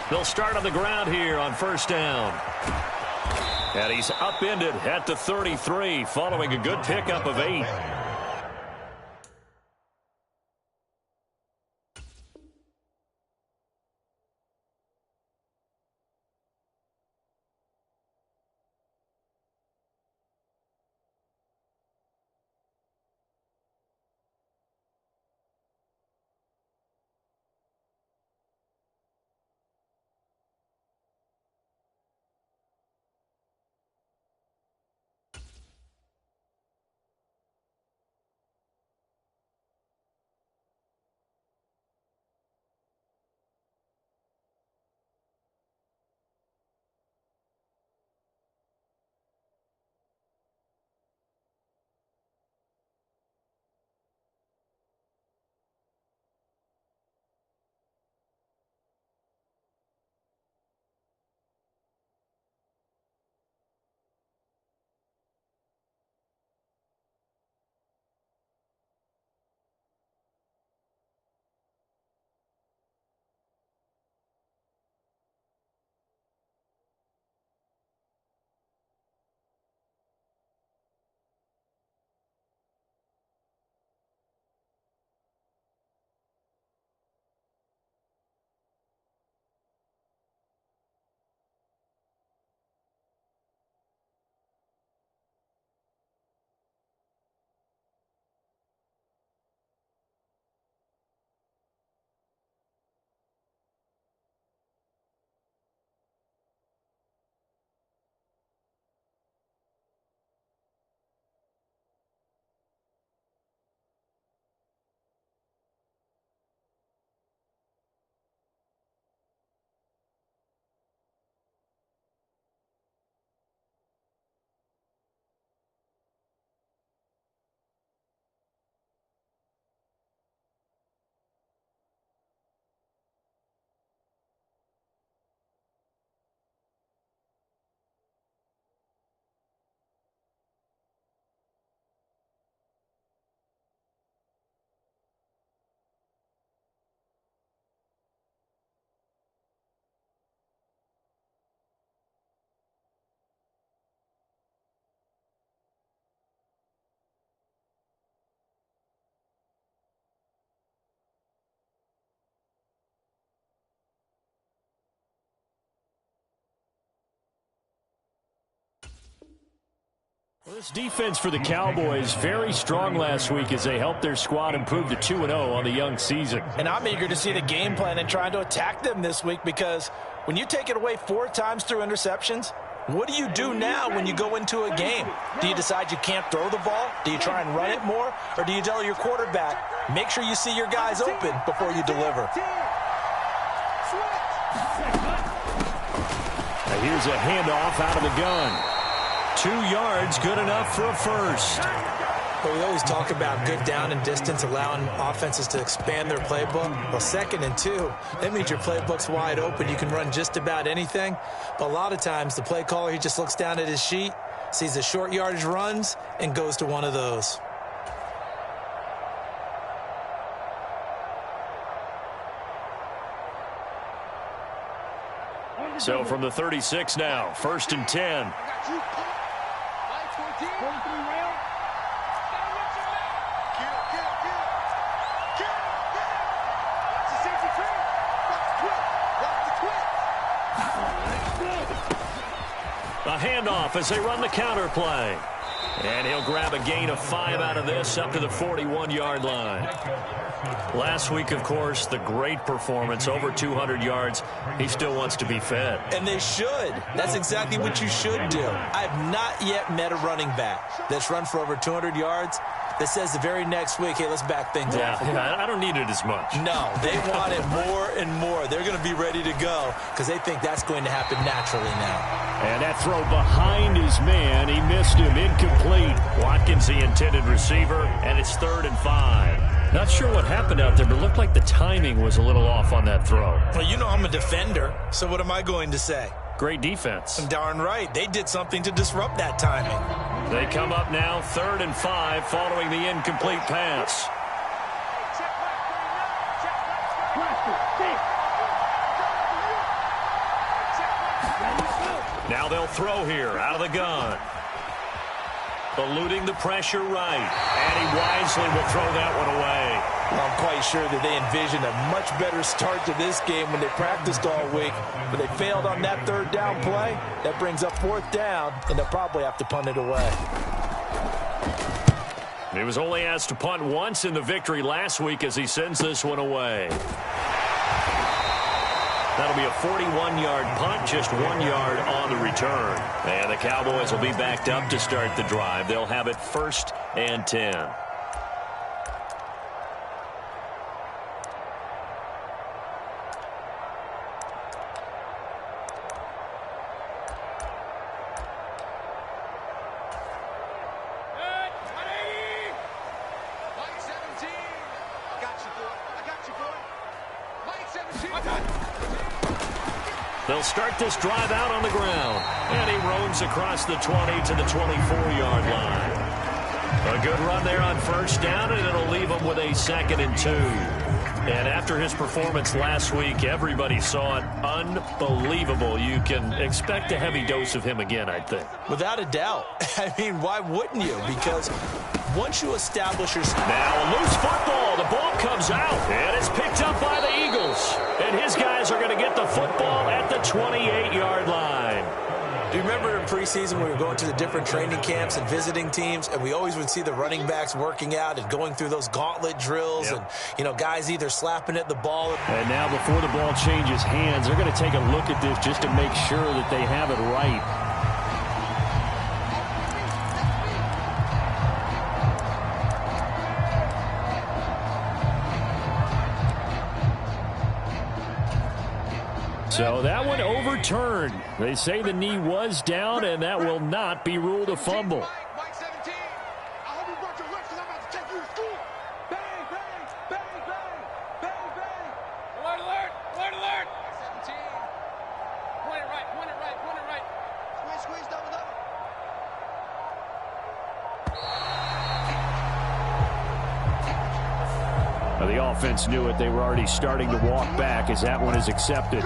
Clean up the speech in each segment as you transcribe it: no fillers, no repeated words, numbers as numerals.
They'll start on the ground here on first down. And he's upended at the 33 following a good pickup of 8. Well, this defense for the Cowboys, very strong last week as they helped their squad improve to 2-0 on the young season. And I'm eager to see the game plan and trying to attack them this week, because when you take it away 4 times through interceptions, what do you do now when you go into a game? Do you decide you can't throw the ball? Do you try and run it more? Or do you tell your quarterback, make sure you see your guys open before you deliver? Now here's a handoff out of the gun. 2 yards, good enough for a first. Well, we always talk about good down and distance, allowing offenses to expand their playbook. Well, 2nd and 2, that means your playbook's wide open. You can run just about anything. But a lot of times, the play caller, he just looks down at his sheet, sees the short yardage runs, and goes to one of those. So from the 36 now, 1st and 10. A handoff as they run the counter play. And he'll grab a gain of 5 out of this up to the 41-yard line. Last week, of course, the great performance, over 200 yards. He still wants to be fed. And they should. That's exactly what you should do. I've not yet met a running back that's run for over 200 yards that says the very next week, hey, let's back things up. Yeah, I don't need it as much. No, they want it more and more. They're going to be ready to go because they think that's going to happen naturally now. And that throw behind his man, he missed him, incomplete. Watkins, the intended receiver, and it's 3rd and 5. Not sure what happened out there, but it looked like the timing was a little off on that throw. Well, you know I'm a defender, so what am I going to say? Great defense. Darn right. They did something to disrupt that timing. They come up now, 3rd and 5, following the incomplete pass. Now they'll throw here out of the gun. Eluding the pressure right. And he wisely will throw that one away. Well, I'm quite sure that they envisioned a much better start to this game when they practiced all week. But they failed on that third down play. That brings up fourth down, and they'll probably have to punt it away. He was only asked to punt once in the victory last week as he sends this one away. That'll be a 41-yard punt, just 1 yard on the return. And the Cowboys will be backed up to start the drive. They'll have it 1st and 10. They'll start this drive out on the ground. And he roams across the 20 to the 24-yard line. A good run there on 1st down, and it'll leave him with a 2nd and 2. And after his performance last week, everybody saw it. Unbelievable. You can expect a heavy dose of him again, I think. Without a doubt. I mean, why wouldn't you? Because once you establish your... Now a loose football. The ball comes out, and it's picked up by the Eagles. And his guys are going to get the football at the 28-yard line. Do you remember in preseason we were going to the different training camps and visiting teams, and we always would see the running backs working out and going through those gauntlet drills, and, you know, guys either slapping at the ball. And now before the ball changes hands, they're going to take a look at this just to make sure that they have it right. So that one overturned. They say the knee was down, and that will not be ruled a fumble. Mike 17. I hope you brought your lips, because I'm about to take you to school. Bang, bang, bang, bang, bang, bang. Alert, alert, alert, alert. Mike 17. Point it right, point it right, point it right. Squeeze, squeeze, double, double. Well, the offense knew it. They were already starting to walk back as that one is accepted.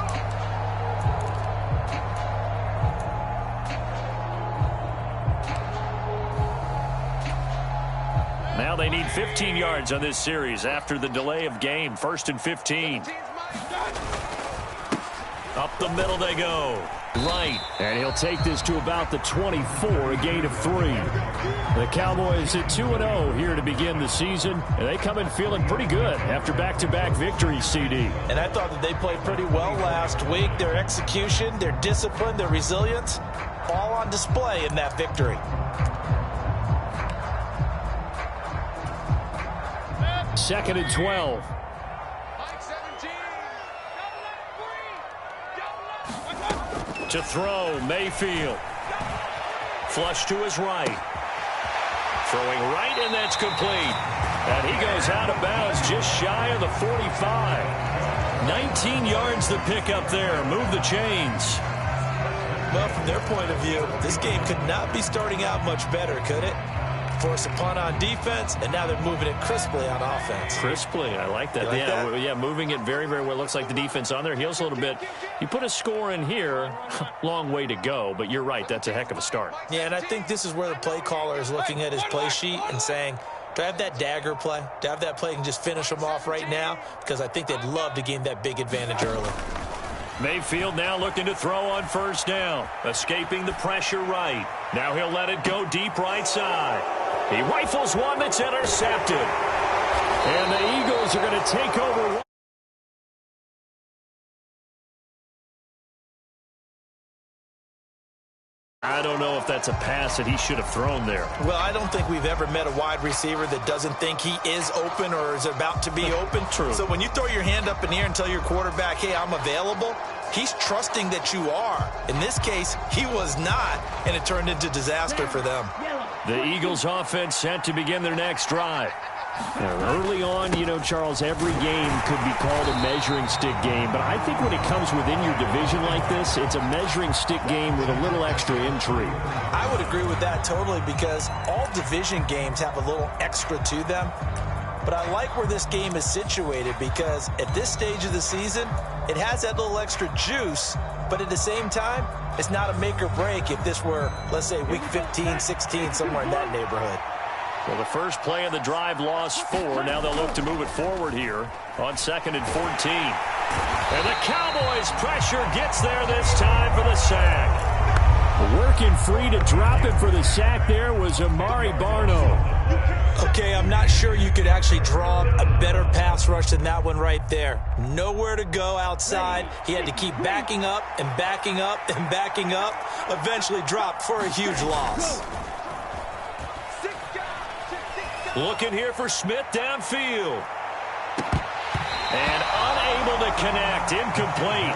Now they need 15 yards on this series after the delay of game. 1st and 15. Up the middle they go. Right. And he'll take this to about the 24, a gain of 3. The Cowboys at 2-0 here to begin the season, and they come in feeling pretty good after back-to-back victories, CD. And I thought that they played pretty well last week. Their execution, their discipline, their resilience, all on display in that victory. Second and 12. Mike 17. To throw, Mayfield. Flush to his right. Throwing right, and that's complete. And he goes out of bounds just shy of the 45. 19 yards the pick up there. Move the chains. Well, from their point of view, this game could not be starting out much better, could it? Force a punt on defense, and now they're moving it crisply on offense. Crisply, I like that. Yeah, moving it very, very well. Looks like the defense on their heels a little bit. You put a score in here, long way to go, but you're right, that's a heck of a start. Yeah, and I think this is where the play caller is looking at his play sheet and saying, do I have that dagger play? Do I have that play and just finish them off right now? Because I think they'd love to gain that big advantage early. Mayfield now looking to throw on 1st down. Escaping the pressure right. Now he'll let it go deep right side. He rifles one that's intercepted. And the Eagles are going to take over. I don't know if that's a pass that he should have thrown there. Well, I don't think we've ever met a wide receiver that doesn't think he is open or is about to be open. True. So when you throw your hand up in the air and tell your quarterback, hey, I'm available, he's trusting that you are. In this case, he was not, and it turned into disaster for them. The Eagles offense set to begin their next drive. Early on, you know, Charles, every game could be called a measuring stick game. But I think when it comes within your division like this, it's a measuring stick game with a little extra intrigue. I would agree with that totally because all division games have a little extra to them. But I like where this game is situated because at this stage of the season, it has that little extra juice But at the same time, it's not a make or break if this were, let's say, week 15, 16, somewhere in that neighborhood. Well, the first play of the drive lost 4. Now they'll look to move it forward here on 2nd and 14. And the Cowboys' pressure gets there this time for the sack. Working free to drop it for the sack there was Amari Barno. Okay, I'm not sure you could actually draw a better pass rush than that one right there. Nowhere to go outside. He had to keep backing up and backing up and backing up. Eventually dropped for a huge loss. Looking here for Smith downfield. And unable to connect. Incomplete.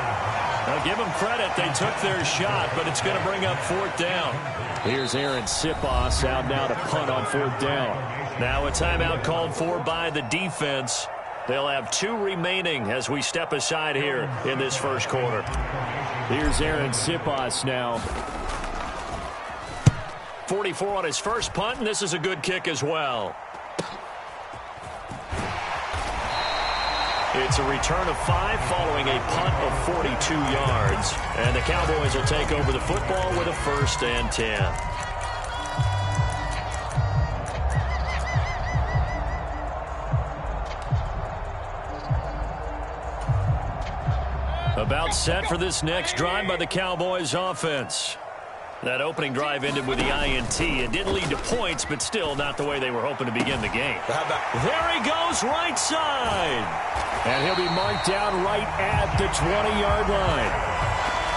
Now give them credit. They took their shot, but it's going to bring up 4th down. Here's Aaron Sipos out now to punt on 4th down. Now a timeout called for by the defense. They'll have 2 remaining as we step aside here in this first quarter. Here's Aaron Sipos now. 44 on his first punt, and this is a good kick as well. It's a return of 5 following a punt of 42 yards. And the Cowboys will take over the football with a 1st and 10. About set for this next drive by the Cowboys offense. That opening drive ended with the INT. It didn't lead to points, but still not the way they were hoping to begin the game. There he goes, right side. And he'll be marked down right at the 20-yard line.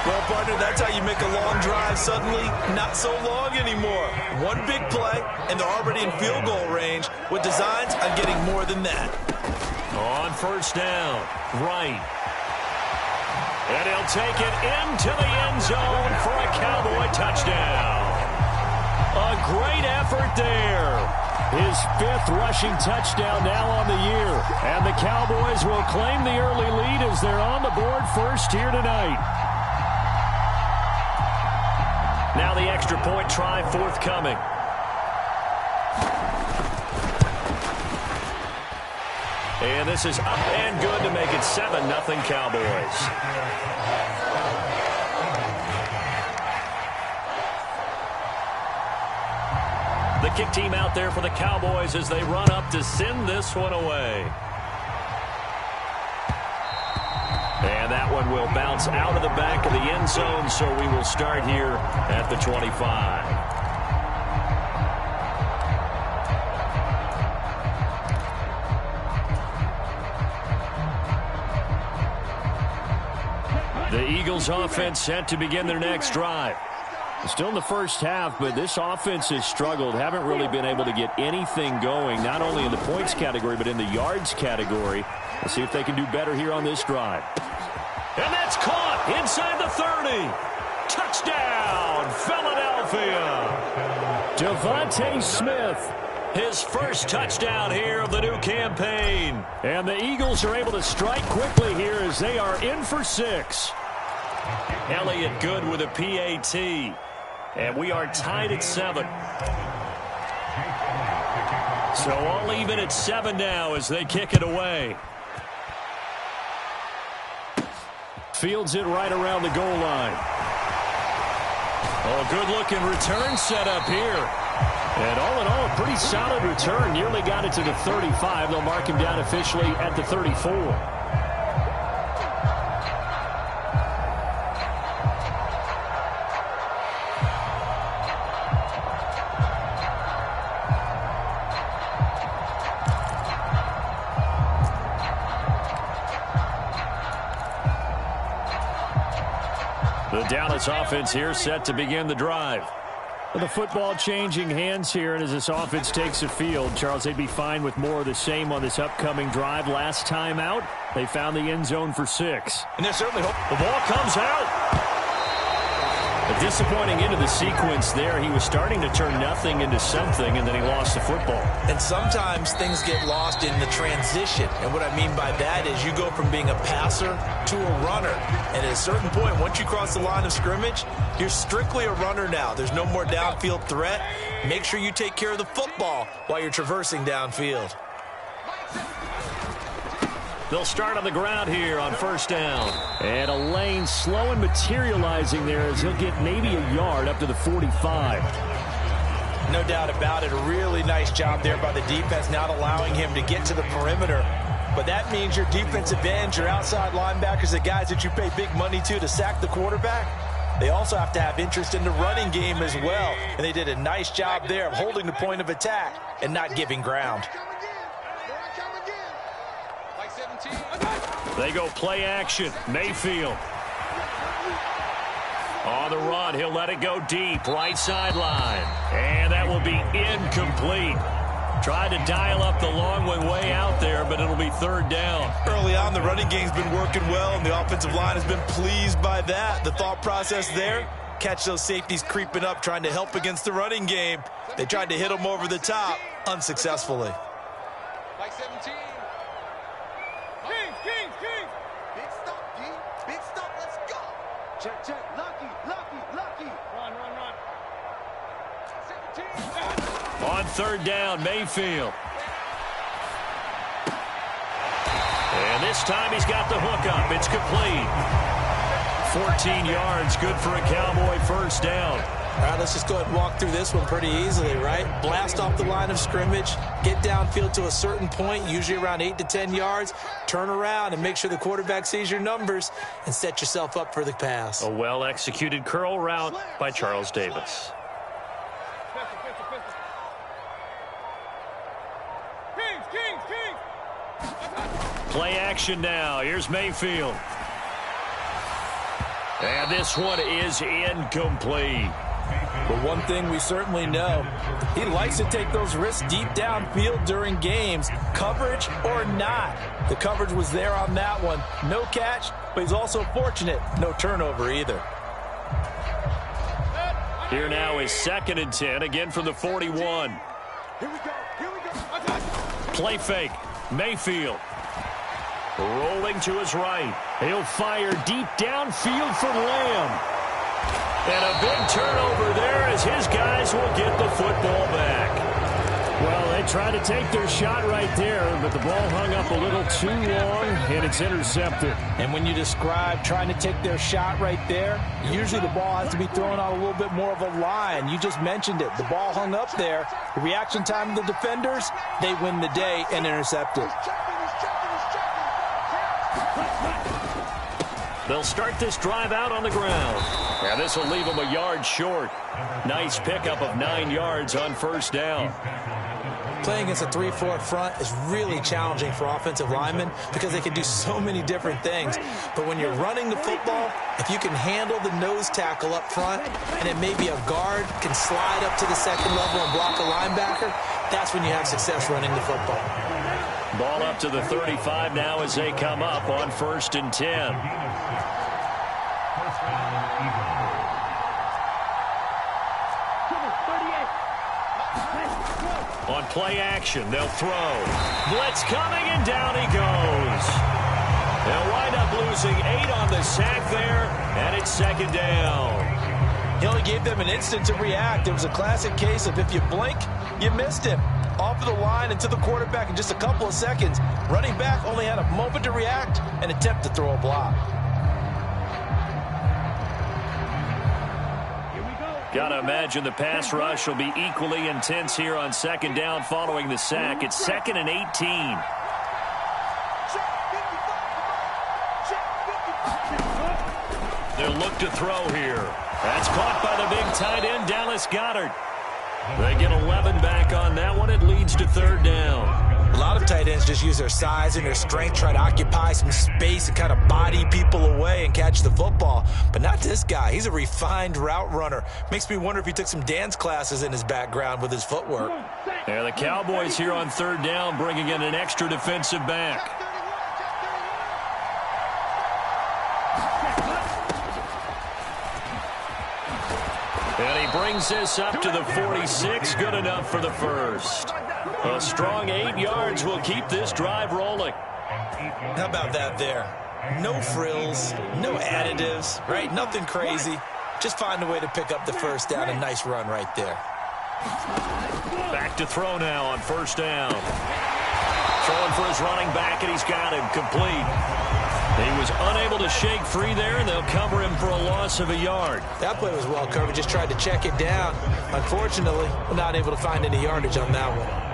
Well, partner, that's how you make a long drive suddenly not so long anymore. One big play, and they're already in field goal range with designs on getting more than that. On 1st down, right. And he'll take it into the end zone for a Cowboy touchdown. A great effort there. His 5th rushing touchdown now on the year. And the Cowboys will claim the early lead as they're on the board first here tonight. Now the extra point try forthcoming. And this is up and good to make it 7-0 Cowboys. The kick team out there for the Cowboys as they run up to send this one away. And that one will bounce out of the back of the end zone, so we will start here at the 25. The Eagles offense set to begin their next drive. Still in the first half, but this offense has struggled. Haven't really been able to get anything going, not only in the points category, but in the yards category. Let's see if they can do better here on this drive. And that's caught inside the 30. Touchdown, Philadelphia. Devontae Smith. His first touchdown here of the new campaign. And the Eagles are able to strike quickly here as they are in for 6. Elliott good with a PAT. And we are tied at 7. So all even at 7 now as they kick it away. Fields it right around the goal line. Oh, good-looking return set up here. And all in all, a pretty solid return. Nearly got it to the 35. They'll mark him down officially at the 34. The Dallas offense here set to begin the drive. The football changing hands here, and as this offense takes the field, Charles, they'd be fine with more of the same on this upcoming drive. Last time out, they found the end zone for 6. And they're certainly hoping the ball comes out. A disappointing end of the sequence there. He was starting to turn nothing into something, and then he lost the football. And sometimes things get lost in the transition. And what I mean by that is you go from being a passer to a runner. And at a certain point, once you cross the line of scrimmage, you're strictly a runner now. There's no more downfield threat. Make sure you take care of the football while you're traversing downfield. They'll start on the ground here on first down. And a lane slow and materializing there as he'll get maybe a yard up to the 45. No doubt about it. A really nice job there by the defense, not allowing him to get to the perimeter. But that means your defensive ends, your outside linebackers, the guys that you pay big money to sack the quarterback, they also have to have interest in the running game as well. And they did a nice job there of holding the point of attack and not giving ground. They go play action. Mayfield. On the run, he'll let it go deep, right sideline. And that will be incomplete. Tried to dial up the long way out there, but it'll be third down. Early on, the running game's been working well, and the offensive line has been pleased by that. The thought process there, catch those safeties creeping up, trying to help against the running game. They tried to hit them over the top, unsuccessfully. Like 17. Kings. Big stop, D. Big stop, let's go. Check. Lucky. Run. 17. On third down, Mayfield. And this time he's got the hook up. It's complete. 14 yards, good for a Cowboy first down. All right, let's just go ahead and walk through this one pretty easily, right? Blast off the line of scrimmage, get downfield to a certain point, usually around 8 to 10 yards, turn around and make sure the quarterback sees your numbers and set yourself up for the pass. A well-executed curl route by Charles Davis. Play action now. Here's Mayfield. And this one is incomplete. But one thing we certainly know, he likes to take those risks deep downfield during games, coverage or not. The coverage was there on that one. No catch, but he's also fortunate. No turnover either. Here now is 2nd and 10, again from the 41. Here we go. Play fake. Mayfield. Rolling to his right. He'll fire deep downfield for Lamb. And a big turnover there as his guys will get the football back. Well, they tried to take their shot right there, but the ball hung up a little too long, and it's intercepted. And when you describe trying to take their shot right there, usually the ball has to be thrown out a little bit more of a line. You just mentioned it. The ball hung up there. The reaction time of the defenders, they win the day and intercept it. They'll start this drive out on the ground. And this will leave them a yard short. Nice pickup of 9 yards on first down. Playing against a 3-4 front is really challenging for offensive linemen because they can do so many different things. But when you're running the football, if you can handle the nose tackle up front and then maybe a guard can slide up to the second level and block a linebacker, that's when you have success running the football. Ball up to the 35 now as they come up on 1st and 10. On play action, they'll throw. Blitz coming, and down he goes. They'll wind up losing 8 on the sack there, and it's 2nd down. He only gave them an instant to react. It was a classic case of if you blink, you missed him. Off of the line and to the quarterback in just a couple of seconds. Running back only had a moment to react and attempt to throw a block. Got to imagine the pass rush will be equally intense here on 2nd down following the sack. It's 2nd and 18. They'll look to throw here. That's caught by the big tight end, Dallas Goedert. They get 11 back on that one. It leads to 3rd down. A lot of tight ends just use their size and their strength, try to occupy some space and kind of body people away and catch the football. But not this guy. He's a refined route runner. Makes me wonder if he took some dance classes in his background with his footwork. Yeah, the Cowboys here on 3rd down bringing in an extra defensive back. And he brings this up to the 46. Good enough for the first. A strong 8 yards will keep this drive rolling. How about that there? No frills, no additives, right? Nothing crazy. Just find a way to pick up the first down. A nice run right there. Back to throw now on 1st down. throwing for his running back, and he's got him complete. He was unable to shake free there, and they'll cover him for a loss of a yard. That play was well covered. Just tried to check it down. Unfortunately, we're not able to find any yardage on that one.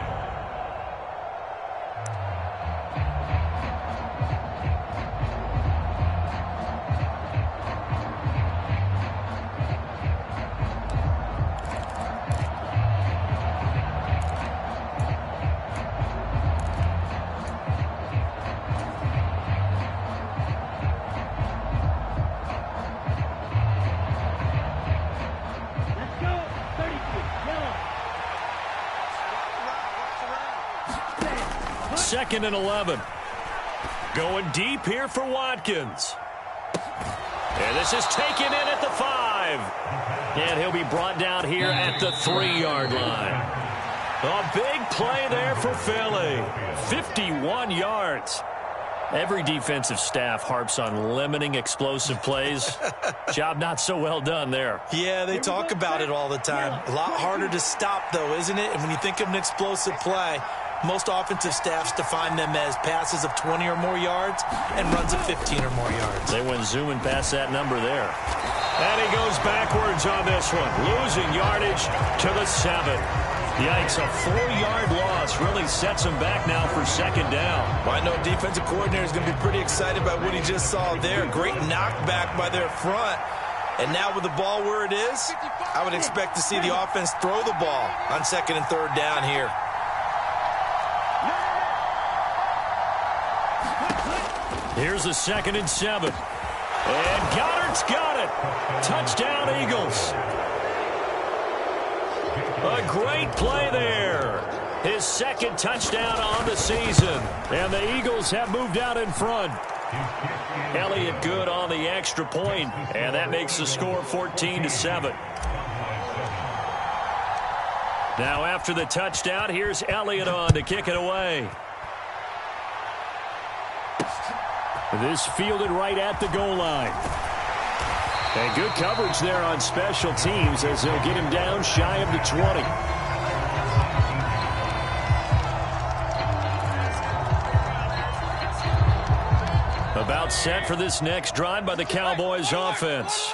Second and 11. Going deep here for Watkins. And this is taken in at the 5. And he'll be brought down here at the 3-yard line. A big play there for Philly. 51 yards. Every defensive staff harps on limiting explosive plays. Job not so well done there. Yeah, they talk about it all the time. A lot harder to stop, though, isn't it? And when you think of an explosive play, most offensive staffs define them as passes of 20 or more yards and runs of 15 or more yards. They went zooming past that number there. And he goes backwards on this one, losing yardage to the 7. Yikes, a 4-yard loss really sets him back now for second down. Well, I know defensive coordinator is going to be pretty excited about what he just saw there. Great knockback by their front. And now with the ball where it is, I would expect to see the offense throw the ball on second and third down here. Here's the 2nd and 7. And Goddard's got it. Touchdown, Eagles. A great play there. His second touchdown on the season. And the Eagles have moved out in front. Elliott good on the extra point, and that makes the score 14-7. Now after the touchdown, here's Elliott on to kick it away. This fielded right at the goal line. And good coverage there on special teams as they'll get him down shy of the 20. About set for this next drive by the Cowboys offense.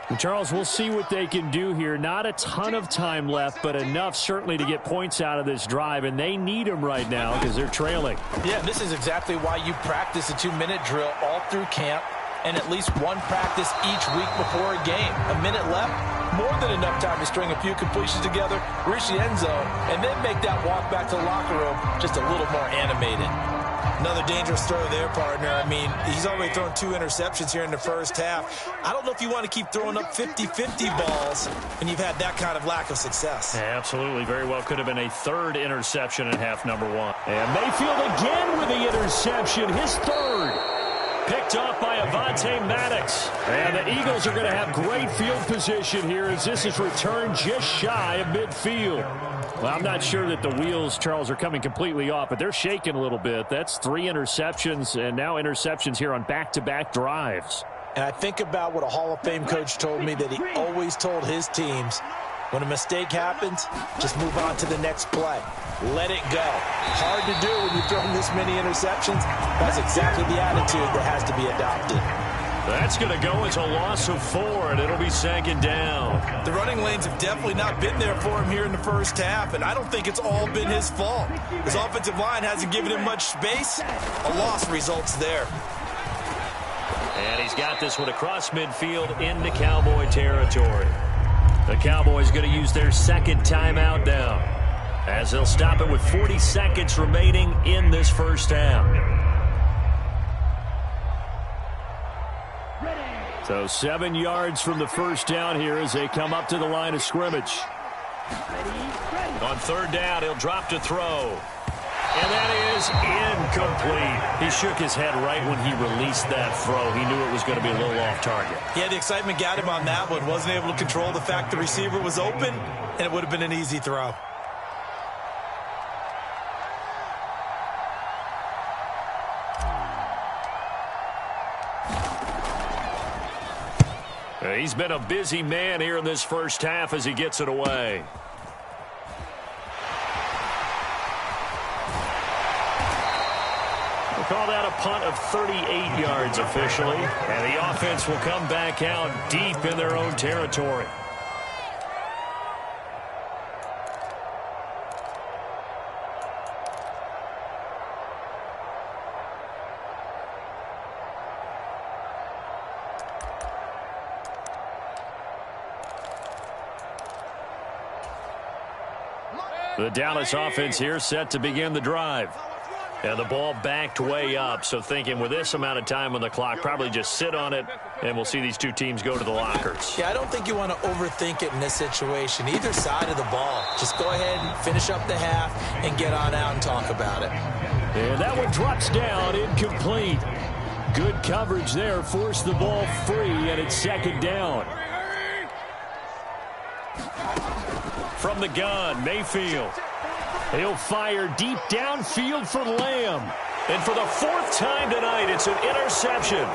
And Charles, we'll see what they can do here. Not a ton of time left, but enough certainly to get points out of this drive, and they need them right now because they're trailing. Yeah, this is exactly why you practice a 2-minute drill all through camp and at least one practice each week before a game. A minute left, more than enough time to string a few completions together, reach the end zone, and then make that walk back to the locker room just a little more animated. Another dangerous throw there, partner. I mean, he's already thrown 2 interceptions here in the first half. I don't know if you want to keep throwing up 50-50 balls when you've had that kind of lack of success. Yeah, absolutely. Very well could have been a 3rd interception in half number 1. And Mayfield again with the interception, his 3rd. Picked off by Avonte Maddox. And the Eagles are going to have great field position here as this is returned just shy of midfield. Well, I'm not sure that the wheels, Charles, are coming completely off, but they're shaking a little bit. That's 3 interceptions, and now interceptions here on back-to-back drives. And I think about what a Hall of Fame coach told me that he always told his teams, when a mistake happens, just move on to the next play. Let it go. Hard to do when you're throwing this many interceptions. That's exactly the attitude that has to be adopted. That's going to go as a loss of 4, and it'll be 2nd down. The running lanes have definitely not been there for him here in the first half, and I don't think it's all been his fault. His offensive line hasn't given him much space. A loss results there. And he's got this one across midfield into Cowboy territory. The Cowboys going to use their 2nd timeout now, as they'll stop it with 40 seconds remaining in this first half. So 7 yards from the first down here as they come up to the line of scrimmage. On 3rd down, he'll drop to throw. And that is incomplete. He shook his head right when he released that throw. He knew it was going to be a little off target. Yeah, the excitement got him on that one. Wasn't able to control the fact the receiver was open, and it would have been an easy throw. He's been a busy man here in this first half as he gets it away. call that a punt of 38 yards officially. And the offense will come back out deep in their own territory. The Dallas offense here set to begin the drive. And the ball backed way up, so thinking with this amount of time on the clock, probably just sit on it, and we'll see these two teams go to the lockers. Yeah, I don't think you want to overthink it in this situation. Either side of the ball. Just go ahead and finish up the half and get on out and talk about it. And that one drops down, incomplete. Good coverage there, forced the ball free, and it's second down. From the gun, Mayfield. He'll fire deep downfield for Lamb. And for the fourth time tonight, it's an interception.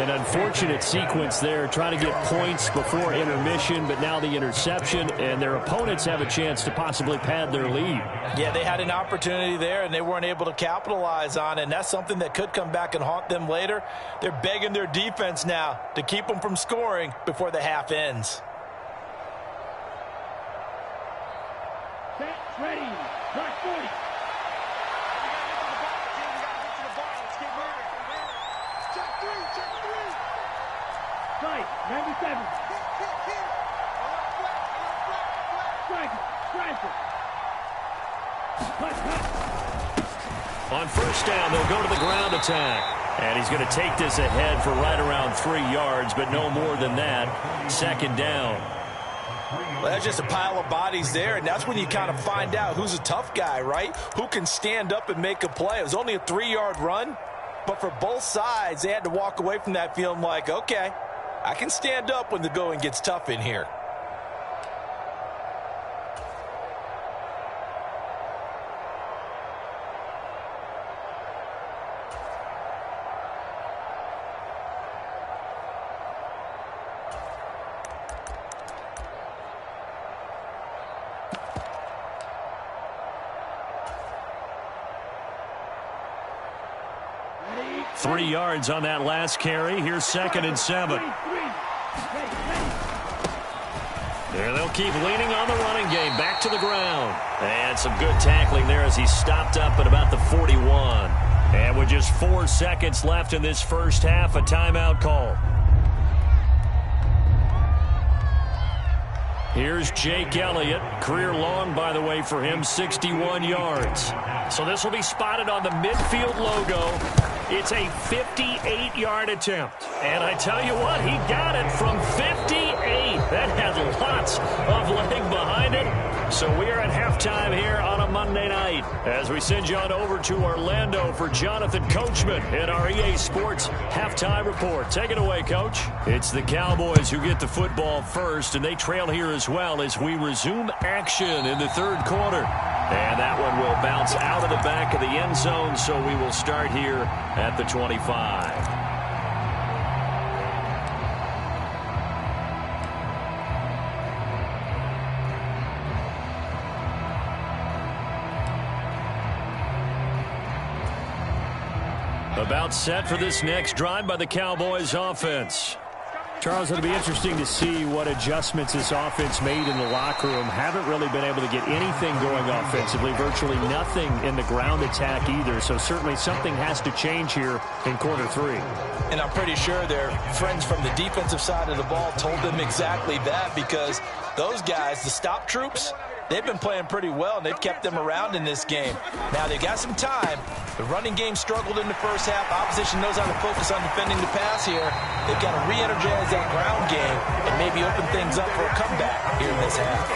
An unfortunate sequence there, trying to get points before intermission, but now the interception, and their opponents have a chance to possibly pad their lead. Yeah, they had an opportunity there, and they weren't able to capitalize on it, and that's something that could come back and haunt them later. They're begging their defense now to keep them from scoring before the half ends. Ready. Black 40. Check three. Right, 97. Strike it. On first down, they'll go to the ground attack. And he's going to take this ahead for right around 3 yards, but no more than that. Second down. Well, that's just a pile of bodies there, and that's when you kind of find out who's a tough guy, right? Who can stand up and make a play. It was only a 3-yard run, but for both sides, they had to walk away from that feeling like, okay, I can stand up when the going gets tough in here. – 3 yards on that last carry. Here's 2nd and 7. And they'll keep leaning on the running game. Back to the ground. And some good tackling there as he stopped up at about the 41. And with just 4 seconds left in this first half, a timeout call. Here's Jake Elliott. Career long, by the way, for him, 61 yards. So this will be spotted on the midfield logo. It's a 58-yard attempt. And I tell you what, he got it from 58. That had lots of leg behind it. So we are at halftime here on a Monday night as we send you on over to Orlando for Jonathan Coachman in our EA Sports Halftime Report. Take it away, Coach. It's the Cowboys who get the football first, and they trail here as well as we resume action in the third quarter. And that one will bounce out of the back of the end zone, so we will start here at the 25. About set for this next drive by the Cowboys offense. Charles, it'll be interesting to see what adjustments this offense made in the locker room. Haven't really been able to get anything going offensively, virtually nothing in the ground attack either. So certainly something has to change here in quarter 3. And I'm pretty sure their friends from the defensive side of the ball told them exactly that, because those guys, the stop troops, they've been playing pretty well, and they've kept them around in this game. Now, they got some time. The running game struggled in the first half. Opposition knows how to focus on defending the pass here. They've got to re-energize that ground game and maybe open things up for a comeback here in this half.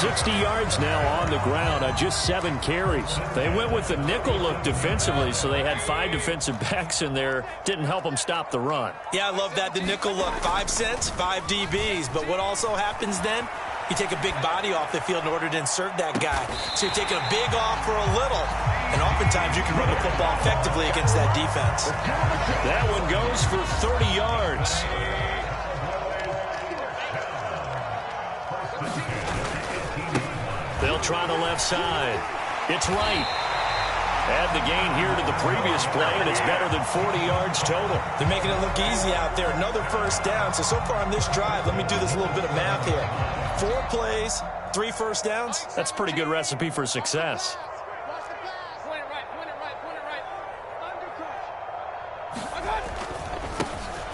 60 yards now on the ground on just 7 carries. They went with the nickel look defensively, so they had 5 defensive backs in there. Didn't help them stop the run. Yeah, I love that, the nickel look. 5 cents, 5 DBs. But what also happens then? You take a big body off the field in order to insert that guy. So you're taking a big off for a little. And oftentimes you can run the football effectively against that defense. That one goes for 30 yards. They'll try the left side. It's right. Add the gain here to the previous play, and it's better than 40 yards total. They're making it look easy out there. Another first down. So far on this drive, let me do this little bit of math here. 4 plays, 3 first downs. That's a pretty good recipe for success.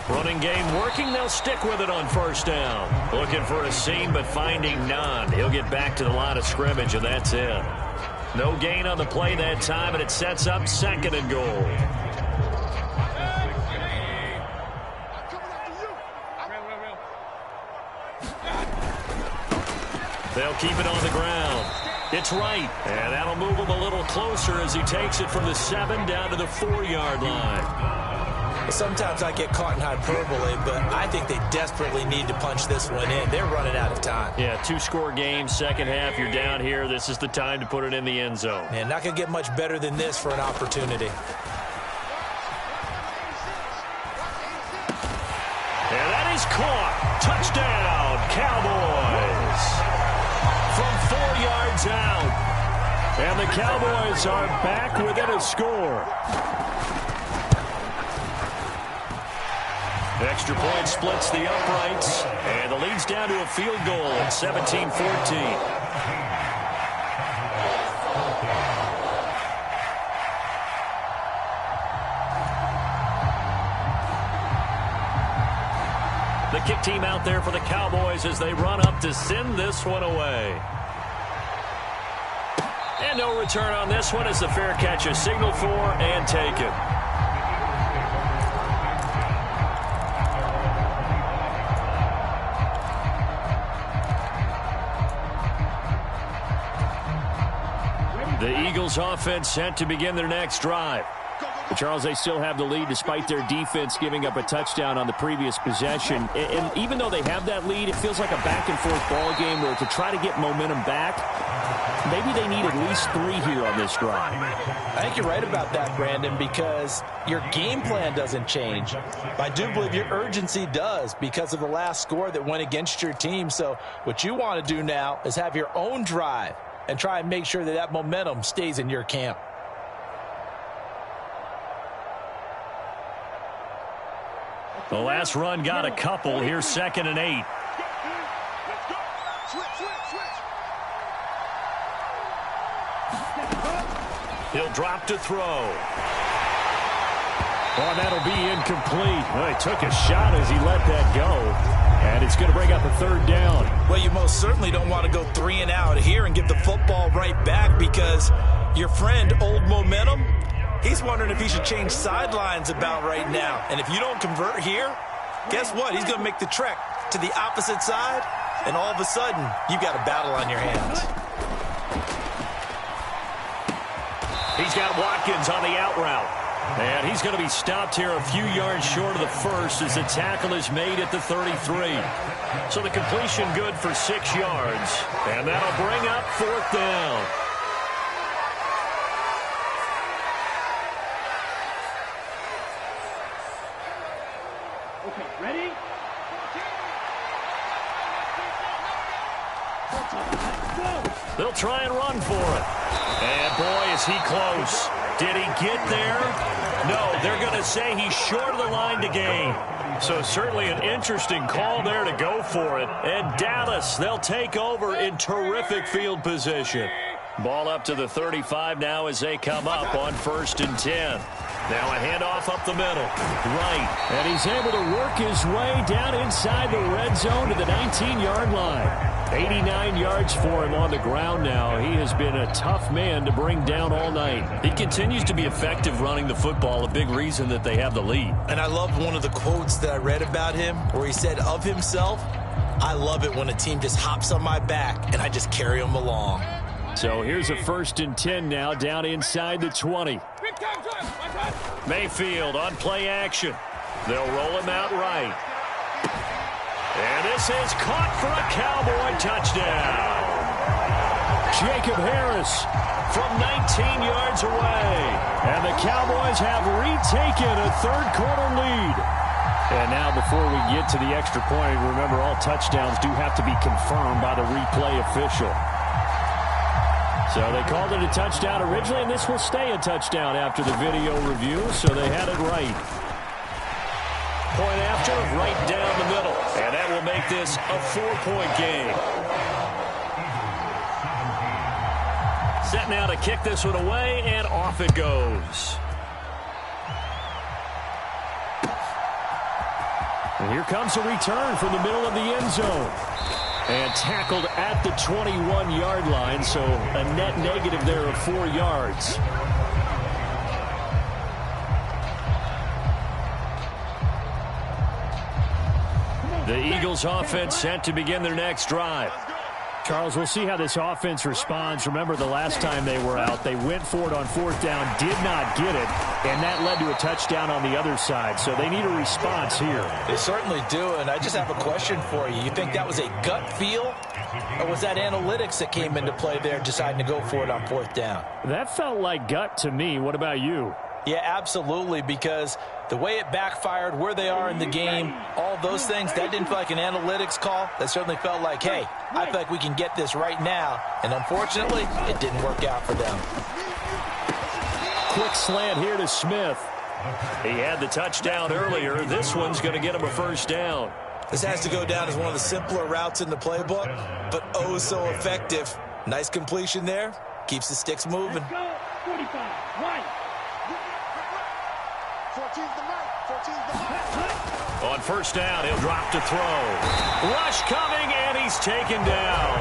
Running game working. They'll stick with it on first down. Looking for a seam, but finding none. He'll get back to the line of scrimmage, and that's it. No gain on the play that time, and it sets up 2nd and goal. They'll keep it on the ground. It's right, and that'll move him a little closer as he takes it from the 7 down to the 4-yard line. Sometimes I get caught in hyperbole, but I think they desperately need to punch this one in. They're running out of time. Yeah, 2-score game, second half, you're down here. This is the time to put it in the end zone. Man, not going to get much better than this for an opportunity. And that is caught. Touchdown, Cowboys. From 4 yards out. And the Cowboys are back within a score. Extra point splits the uprights, and the lead's down to a field goal at 17-14. The kick team out there for the Cowboys as they run up to send this one away. And no return on this one as the fair catch is signaled for and taken. The Eagles offense set to begin their next drive. But Charles, they still have the lead despite their defense giving up a touchdown on the previous possession. And even though they have that lead, it feels like a back-and-forth ball game where to try to get momentum back, maybe they need at least 3 here on this drive. I think you're right about that, Brandon, because your game plan doesn't change. But I do believe your urgency does because of the last score that went against your team. So what you want to do now is have your own drive and try and make sure that that momentum stays in your camp. The last run got a couple. Here's 2nd and 8. He'll drop to throw. Oh, that'll be incomplete. Well, he took a shot as he let that go. And it's going to bring up a 3rd down. Well, you most certainly don't want to go 3 and out here and get the football right back because your friend, Old Momentum, he's wondering if he should change sidelines about right now. And if you don't convert here, guess what? He's going to make the trek to the opposite side, and all of a sudden, you've got a battle on your hands. He's got Watkins on the out route. And he's going to be stopped here a few yards short of the first as the tackle is made at the 33. So the completion good for 6 yards. And that'll bring up 4th down. Okay, ready? They'll try and run for it. And boy, is he close. Did he get there? No, they're going to say he's short of the line to gain. So certainly an interesting call there to go for it. And Dallas, they'll take over in terrific field position. Ball up to the 35 now as they come up on 1st and 10. Now a handoff up the middle. Right. And he's able to work his way down inside the red zone to the 19-yard line. 89 yards for him on the ground now. He has been a tough man to bring down all night. He continues to be effective running the football, a big reason that they have the lead. And I love one of the quotes that I read about him where he said of himself, I love it when a team just hops on my back and I just carry them along. So here's a 1st and 10 now down inside the 20. Mayfield on play action. They'll roll him out right. And this is caught for a Cowboy touchdown. Jacob Harris from 19 yards away. And the Cowboys have retaken a 3rd-quarter lead. And now before we get to the extra point, remember all touchdowns do have to be confirmed by the replay official. So they called it a touchdown originally, and this will stay a touchdown after the video review, so they had it right. Point after, right down the middle. And that will make this a 4-point game. Set now to kick this one away, and off it goes. And here comes a return from the middle of the end zone. And tackled at the 21-yard line, so a net negative there of 4 yards. The Eagles offense set to begin their next drive. Charles, we'll see how this offense responds. Remember the last time they were out, they went for it on 4th down, did not get it, and that led to a touchdown on the other side. So they need a response here. They certainly do, and I just have a question for you. You think that was a gut feel, or was that analytics that came into play there deciding to go for it on 4th down? That felt like gut to me. What about you? Yeah, absolutely, because the way it backfired, where they are in the game, all those things, that didn't feel like an analytics call. That certainly felt like, hey, I feel like we can get this right now. And unfortunately, it didn't work out for them. Quick slant here to Smith. He had the touchdown earlier. This one's going to get him a first down. This has to go down as one of the simpler routes in the playbook, but oh so effective. Nice completion there. Keeps the sticks moving. 45, right. 14's the right. 14's the right. On first down, he'll drop to throw. Rush coming, and he's taken down.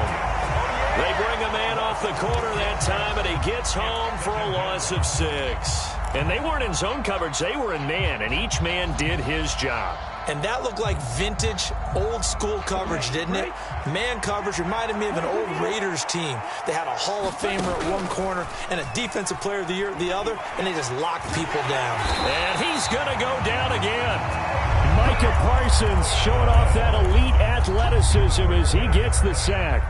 They bring a man off the corner that time, and he gets home for a loss of 6. And they weren't in zone coverage. They were in man, and each man did his job. And that looked like vintage, old-school coverage, didn't it? Man coverage reminded me of an old Raiders team. They had a Hall of Famer at one corner and a Defensive Player of the Year at the other, and they just locked people down. And he's going to go down again. Micah Parsons showing off that elite athleticism as he gets the sack.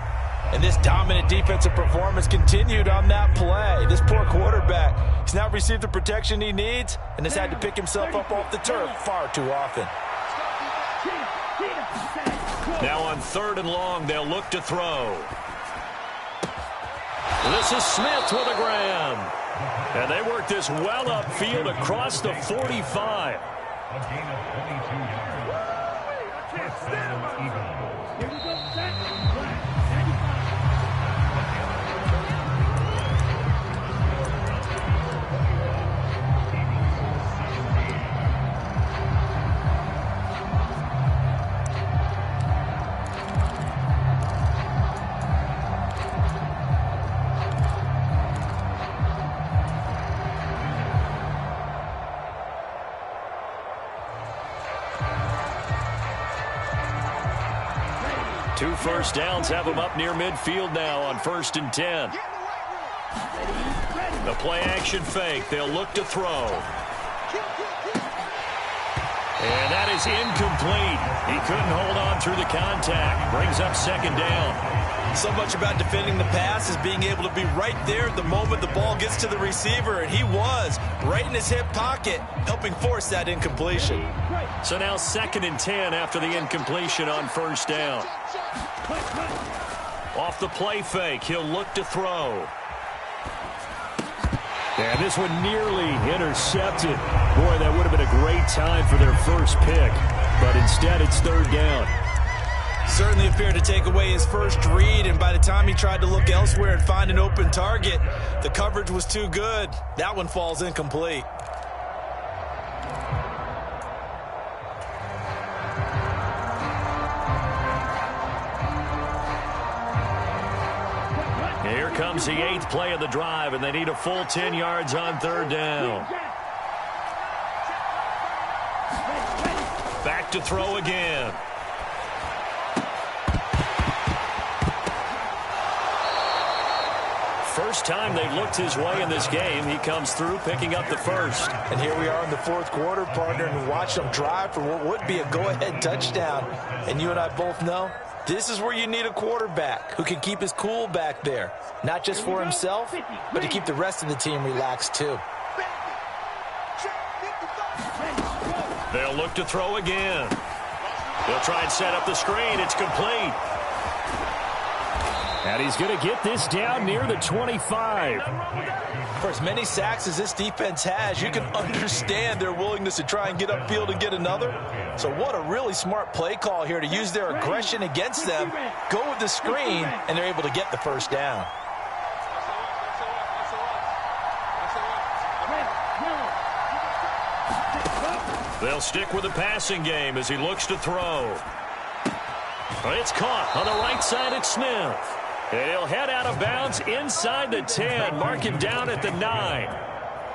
And this dominant defensive performance continued on that play. This poor quarterback, he's not received the protection he needs and has had to pick himself up off the turf far too often. Now on 3rd and long, they'll look to throw. This is Smith with a grab. And they work this well upfield across the 45. Two first downs have them up near midfield now on 1st and 10. The play action fake. They'll look to throw. And that is incomplete. He couldn't hold on through the contact. Brings up 2nd down. So much about defending the pass is being able to be right there at the moment the ball gets to the receiver, and he was right in his hip pocket, helping force that incompletion. So now 2nd and 10 after the incompletion on 1st down. Off the play fake, he'll look to throw. And this one nearly intercepted. Boy, that would have been a great time for their first pick. But instead, it's 3rd down. Certainly appeared to take away his first read, and by the time he tried to look elsewhere and find an open target, the coverage was too good. That one falls incomplete. Here comes the 8th play of the drive, and they need a full 10 yards on 3rd down. Back to throw again. First time they've looked his way in this game. He comes through picking up the first. And here we are in the 4th quarter, partner, and watch them drive for what would be a go-ahead touchdown. And you and I both know this is where you need a quarterback who can keep his cool back there. Not just for himself, but to keep the rest of the team relaxed too. They'll look to throw again. They'll try and set up the screen. It's complete. And he's going to get this down near the 25. For as many sacks as this defense has, you can understand their willingness to try and get upfield and get another. So what a really smart play call here to use their aggression against them, go with the screen, and they're able to get the first down. They'll stick with the passing game as he looks to throw. It's caught on the right side at Smith. And he'll head out of bounds inside the 10. Mark him down at the 9.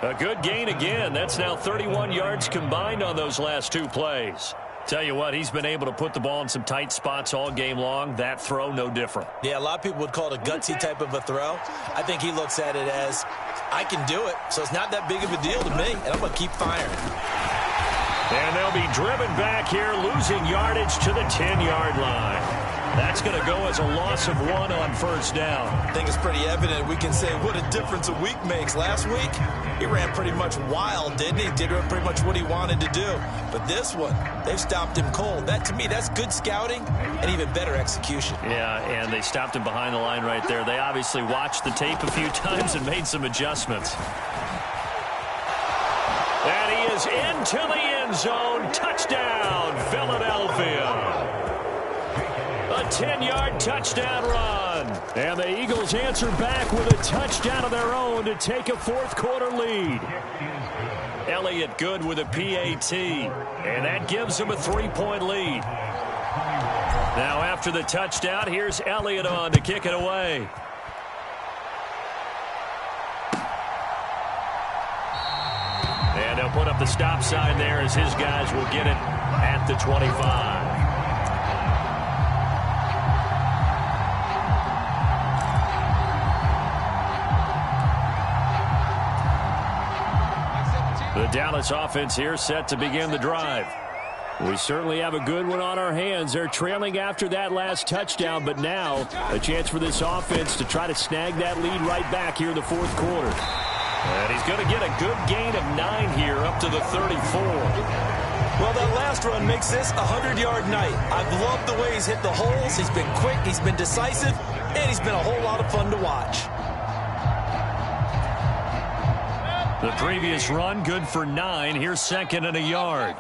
A good gain again. That's now 31 yards combined on those last two plays. Tell you what, he's been able to put the ball in some tight spots all game long. That throw, no different. Yeah, a lot of people would call it a gutsy type of a throw. I think he looks at it as, I can do it, so it's not that big of a deal to me, and I'm going to keep firing. And they'll be driven back here, losing yardage to the 10-yard line. That's going to go as a loss of 1 on first down. I think it's pretty evident. We can say what a difference a week makes. Last week, he ran pretty much wild, didn't he? Did pretty much what he wanted to do. But this one, they've stopped him cold. That, to me, that's good scouting and even better execution. Yeah, and they stopped him behind the line right there. They obviously watched the tape a few times and made some adjustments. And he is into the end zone. Touchdown, Philadelphia. A 10-yard touchdown run. And the Eagles answer back with a touchdown of their own to take a fourth-quarter lead. Elliott good with a PAT. And that gives them a 3-point lead. Now after the touchdown, here's Elliott on to kick it away. And they'll put up the stop sign there as his guys will get it at the 25. The Dallas offense here set to begin the drive. We certainly have a good one on our hands. They're trailing after that last touchdown, but now a chance for this offense to try to snag that lead right back here in the fourth quarter. And he's going to get a good gain of 9 here up to the 34. Well, that last run makes this a 100-yard night. I've loved the way he's hit the holes. He's been quick, he's been decisive, and he's been a whole lot of fun to watch. The previous run, good for 9. Here's second and a yard.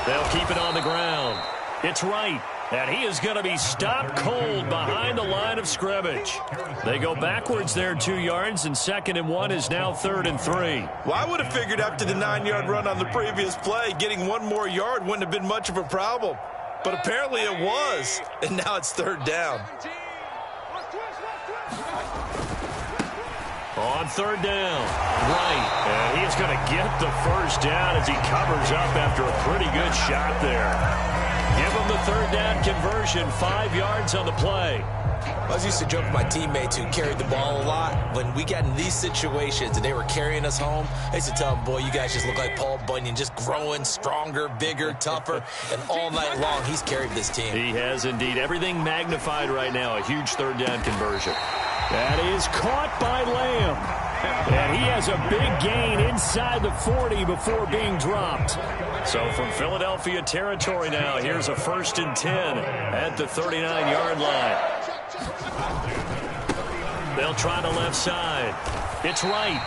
They'll keep it on the ground. It's right. And he is going to be stopped cold behind the line of scrimmage. They go backwards there 2 yards, and second and 1 is now 3rd and 3. Well, I would have figured after the 9-yard run on the previous play, getting 1 more yard wouldn't have been much of a problem. But apparently it was, and now it's 3rd down. On 3rd down, right, and he is going to get the first down as he covers up after a pretty good shot there. Give him the 3rd down conversion, 5 yards on the play. I was used to joke with my teammates who carried the ball a lot. When we got in these situations and they were carrying us home, I used to tell them, boy, you guys just look like Paul Bunyan, just growing stronger, bigger, tougher, and all night long he's carried this team. He has indeed. Everything magnified right now, a huge 3rd down conversion. That is caught by Lamb. And he has a big gain inside the 40 before being dropped. So from Philadelphia territory now, here's a 1st and 10 at the 39-yard line. They'll try the left side. It's right.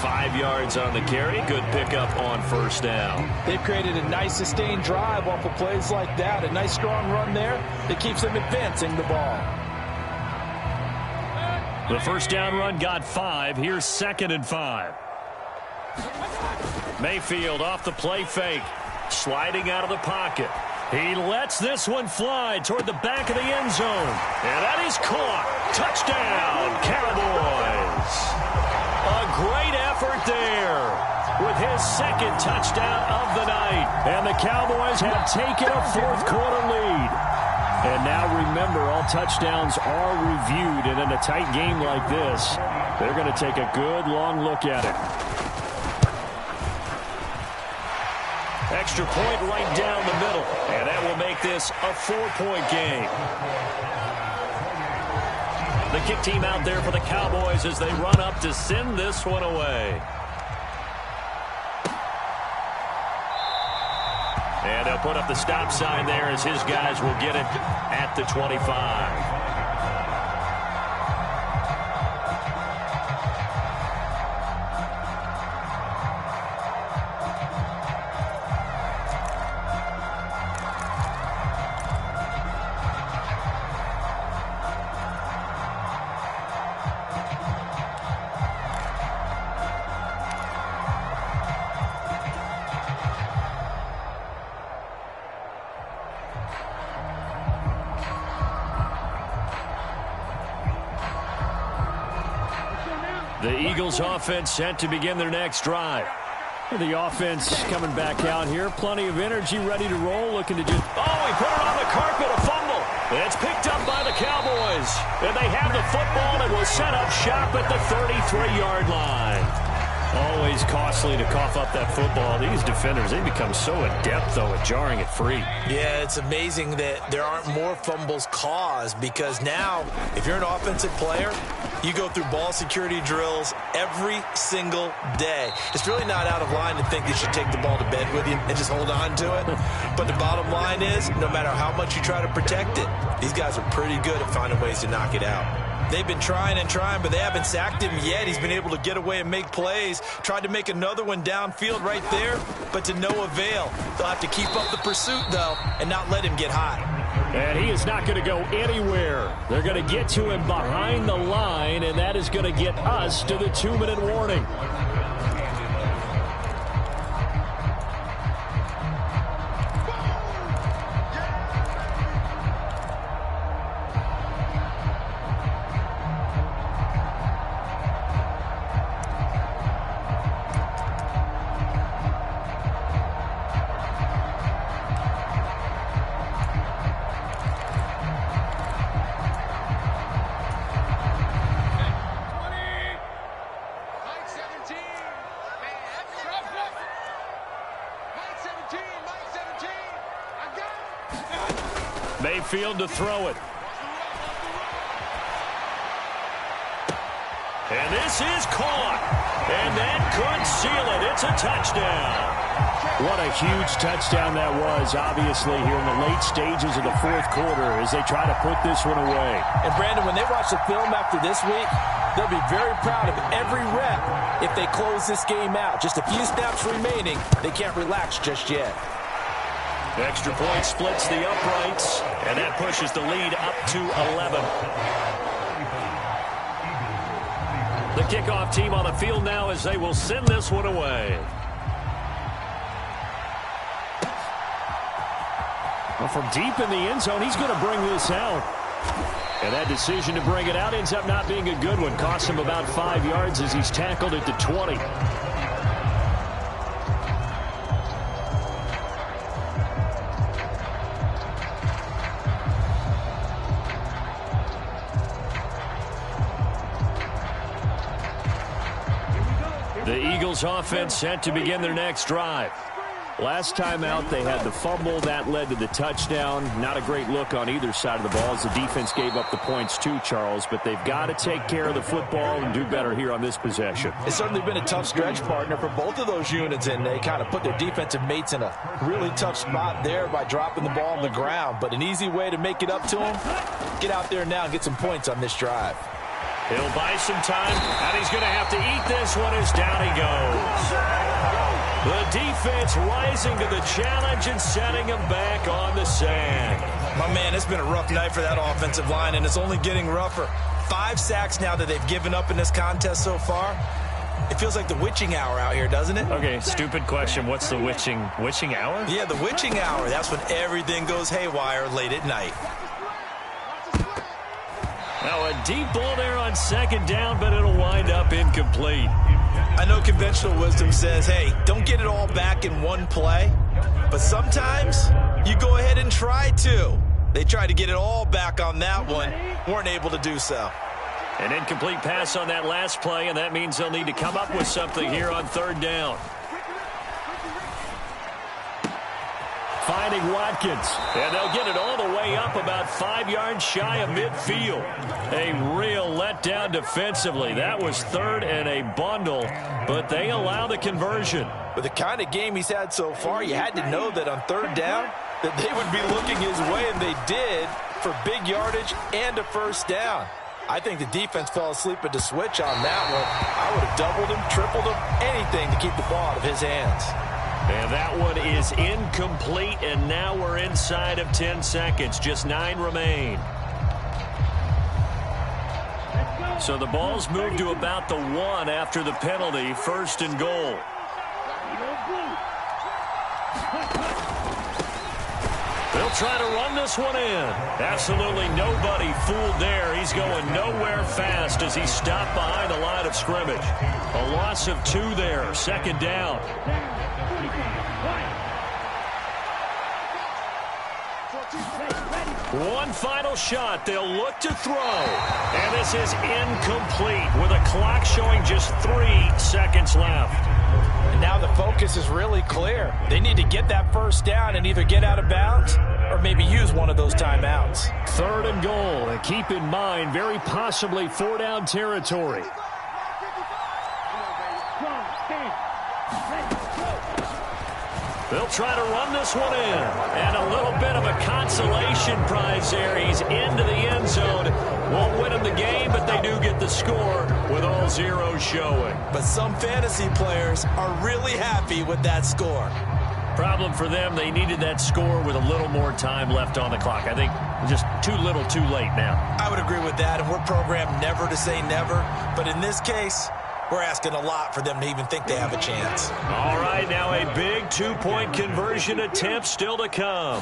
5 yards on the carry. Good pickup on first down. They've created a nice sustained drive off of plays like that. A nice strong run there that keeps them advancing the ball. The first down run got 5. Here's 2nd and 5. Mayfield off the play fake. Sliding out of the pocket. He lets this one fly toward the back of the end zone. And that is caught. Touchdown, Cowboys. A great effort there with his 2nd touchdown of the night. And the Cowboys have taken a fourth-quarter lead. And now remember, all touchdowns are reviewed, and in a tight game like this, they're going to take a good long look at it. Extra point right down the middle, and that will make this a 4-point game. The kick team out there for the Cowboys as they run up to send this one away. And they'll put up the stop sign there as his guys will get it at the 25. The Eagles offense set to begin their next drive. The offense coming back out here. Plenty of energy, ready to roll, looking to just... Oh, he put it on the carpet, a fumble. It's picked up by the Cowboys. And they have the football and will set up shop at the 33-yard line. Always costly to cough up that football. These defenders, they become so adept, though, at jarring it free. Yeah, it's amazing that there aren't more fumbles caused because now, if you're an offensive player, you go through ball security drills every single day. It's really not out of line to think you should take the ball to bed with you and just hold on to it. But the bottom line is, no matter how much you try to protect it, these guys are pretty good at finding ways to knock it out. They've been trying and trying, but they haven't sacked him yet. He's been able to get away and make plays. Tried to make another one downfield right there, but to no avail. They'll have to keep up the pursuit, though, and not let him get hot. And he is not going to go anywhere. They're going to get to him behind the line, and that is going to get us to the 2-minute warning. Mayfield to throw it. And this is caught. And that could seal it. It's a touchdown. What a huge touchdown that was, obviously, here in the late stages of the fourth quarter as they try to put this one away. And, Brandon, when they watch the film after this week, they'll be very proud of every rep if they close this game out. Just a few snaps remaining. They can't relax just yet. Extra point splits the uprights, and that pushes the lead up to 11. The kickoff team on the field now as they will send this one away. Well, from deep in the end zone, he's going to bring this out. And that decision to bring it out ends up not being a good one. Cost him about 5 yards as he's tackled at the 20. The Eagles offense set to begin their next drive. Last time out, they had the fumble. That led to the touchdown. Not a great look on either side of the ball as the defense gave up the points too, Charles. But they've got to take care of the football and do better here on this possession. It's certainly been a tough stretch, partner, for both of those units, and they kind of put their defensive mates in a really tough spot there by dropping the ball on the ground. But an easy way to make it up to them, get out there now and get some points on this drive. He'll buy some time, and he's going to have to eat this one as down he goes. The defense rising to the challenge and setting him back on the sand. My man, it's been a rough night for that offensive line, and it's only getting rougher. 5 sacks now that they've given up in this contest so far. It feels like the witching hour out here, doesn't it? Okay, stupid question. What's the witching hour? Yeah, the witching hour. That's when everything goes haywire late at night. Now a deep ball there on second down, but it'll wind up incomplete. I know conventional wisdom says, hey, don't get it all back in one play. But sometimes you go ahead and try to. They tried to get it all back on that one. Weren't able to do so. An incomplete pass on that last play, and that means they'll need to come up with something here on third down. 5 finding Watkins. And they'll get it all the way up about 5 yards shy of midfield. A real letdown defensively. That was third and a bundle, but they allow the conversion. With the kind of game he's had so far, you had to know that on third down that they would be looking his way, and they did, for big yardage and a first down. I think the defense fell asleep at the switch on that one. I would have doubled him, tripled him, anything to keep the ball out of his hands. And that one is incomplete, and now we're inside of 10 seconds. Just 9 remain. So the ball's moved to about the 1 after the penalty, 1st and goal. They'll try to run this one in. Absolutely nobody fooled there. He's going nowhere fast as he's stopped behind the line of scrimmage. A loss of 2 there, 2nd down. One final shot. They'll look to throw. And this is incomplete with a clock showing just 3 seconds left. And now the focus is really clear. They need to get that first down and either get out of bounds or maybe use one of those timeouts. 3rd and goal. And keep in mind, very possibly 4-down territory. They'll try to run this one in. And a little bit of a consolation prize there. He's into the end zone. Won't win him the game, but they do get the score with all zeros showing. But some fantasy players are really happy with that score. Problem for them, they needed that score with a little more time left on the clock. I think just too little too late now. I would agree with that, and we're programmed never to say never. But in this case, we're asking a lot for them to even think they have a chance. All right, now a big 2-point conversion attempt still to come.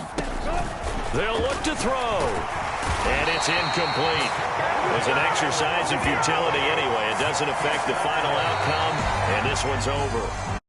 They'll look to throw. And it's incomplete. It was an exercise in futility anyway. It doesn't affect the final outcome, and this one's over.